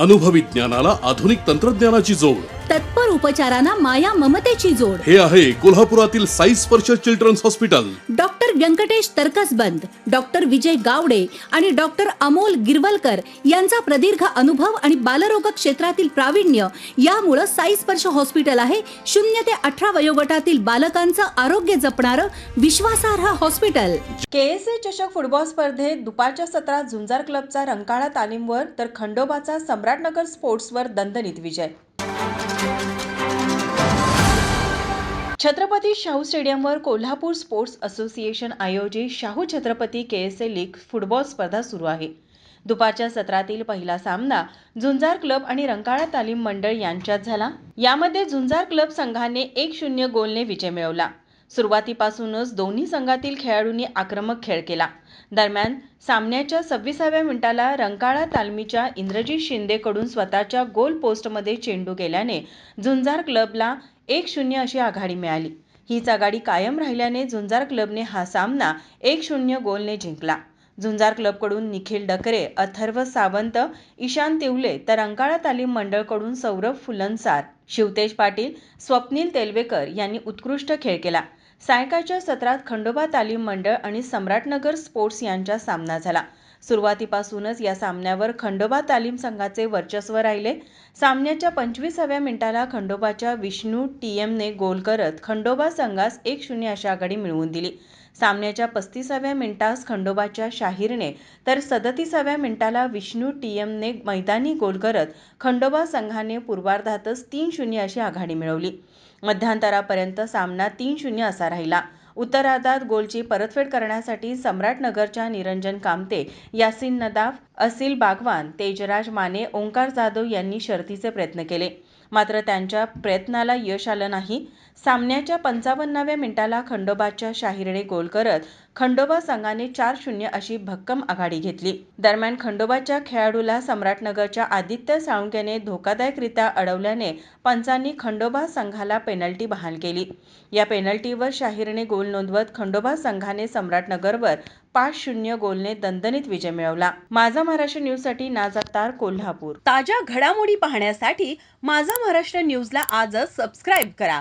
अनुभवी ज्ञानाला आधुनिक तंत्रज्ञानाची जोड, तत्पर उपचारांना माया ममतेची जोड. हे आहे कोल्हापुरातील Sai Sparsh children's hospital. Doctor Venkatesh Taraksaband, doctor Vijay Gawade आणि डॉक्टर अमोल गिरवलकर यांचा प्रदीर्घ अनुभव आणि बालरोग क्षेत्रातील प्रावीण्य यामुळे साई स्पर्श हॉस्पिटल आहे 0 ते 18 वयोगटातील बालकांचं आरोग्य जपणारं विश्वासार्ह हॉस्पिटल. केएसए चषक फुटबॉल स्पर्धेत दुपारच्या सत्रात झुंजार क्लबचा रंकाळा तालीमवर तर खंडोबाचा सम्राटनगर स्पोर्ट्सवर दणदणीत विजय. छत्रपती शाहू स्टेडियमवर कोल्हापूर स्पोर्ट्स असोसिएशन आयोजित Shahu Chhatrapati KSA league football स्पर्धा सुरू आहे. दुपारच्या सत्रातील पहिला सामना झुंजार क्लब आणि रंकाळा तालीम मंडळ यांच्यात झाला. यामध्ये झुंजार क्लब संघाने 1-0 गोलने विजय मिळवला. सुरुवातीपासूनच दोन्ही संघातील खेळाडूंनी आक्रमक खेळ केला. दरम्यान सामन्याच्या 26व्या मिनिटाला रंकाळा तालमीच्या इंद्रजित शिंदेकडून स्वतःच्या गोल पोस्टमध्ये चेंडू गेल्याने झुंजार क्लबला 1-0 अशी आघाडी मिळाली. हीच आघाडी कायम राहिल्याने झुंजार क्लबने हा सामना 1-0 गोलने जिंकला. झुंजार क्लबकडून निखिल डकरे, अथर्व सावंत, ईशान तिवले तर रंकाळा तालीम मंडळकडून सौरभ फुलनसार, शिवतेज पाटील, स्वप्नील तेलवेकर यांनी उत्कृष्ट खेळ केला. सायंकाळच्या सत्रात खंडोबा तालीम मंडळ आणि सम्राटनगर स्पोर्ट्स यांचा सामना झाला. सुरुवातीपासूनच या सामन्यावर खंडोबा तालीम संघाचे वर्चस्व राहिले. सामन्याच्या 25व्या मिनिटाला खंडोबाच्या विष्णू टीएमने गोल करत खंडोबा संघास 1-0 अशी आघाडी मिळवून दिली. सामन्याच्या 35व्या मिनिटास खंडोबाच्या शाहीरने तर 37व्या मिनिटाला विष्णू टीएमने मैदानी गोल करत खंडोबा संघाने पूर्वार्धातच 3-0 अशी आघाडी मिळवली. मध्यांतरापर्यंत सामना 3-0 असा राहिला. उत्तरार्धात गोलची परतफेड करण्यासाठी सम्राटनगरच्या निरंजन कामते, यासिन नदाफ, असिल बागवान, तेजराज माने, ओंकार जाधव यांनी शर्थीचे प्रयत्न केले. मात्र त्यांच्या प्रयत्नाला यश आलं नाही. सामन्याच्या 55व्या मिनिटाला खंडोबाच्या शाहीरने गोल करत खंडोबा संघाने 4-0 अशी भक्कम आघाडी घेतली. दरम्यान खंडोबाच्या खेळाडूला सम्राटनगरच्या आदित्य साळुंखेने धोकादायकरित्या अडवल्याने पंचांनी खंडोबा संघाला पेनल्टी बहाल केली. या पेनल्टीवर शाहीरने गोल नोंदवत खंडोबा संघाने सम्राटनगरवर 5-0 गोलने दणदणीत विजय मिळवला. माझा महाराष्ट्र न्यूजसाठी नाज अत्तार, कोल्हापूर. ताज्या घडामोडी पाहण्यासाठी माझा महाराष्ट्र न्यूजला आजच सबस्क्राईब करा.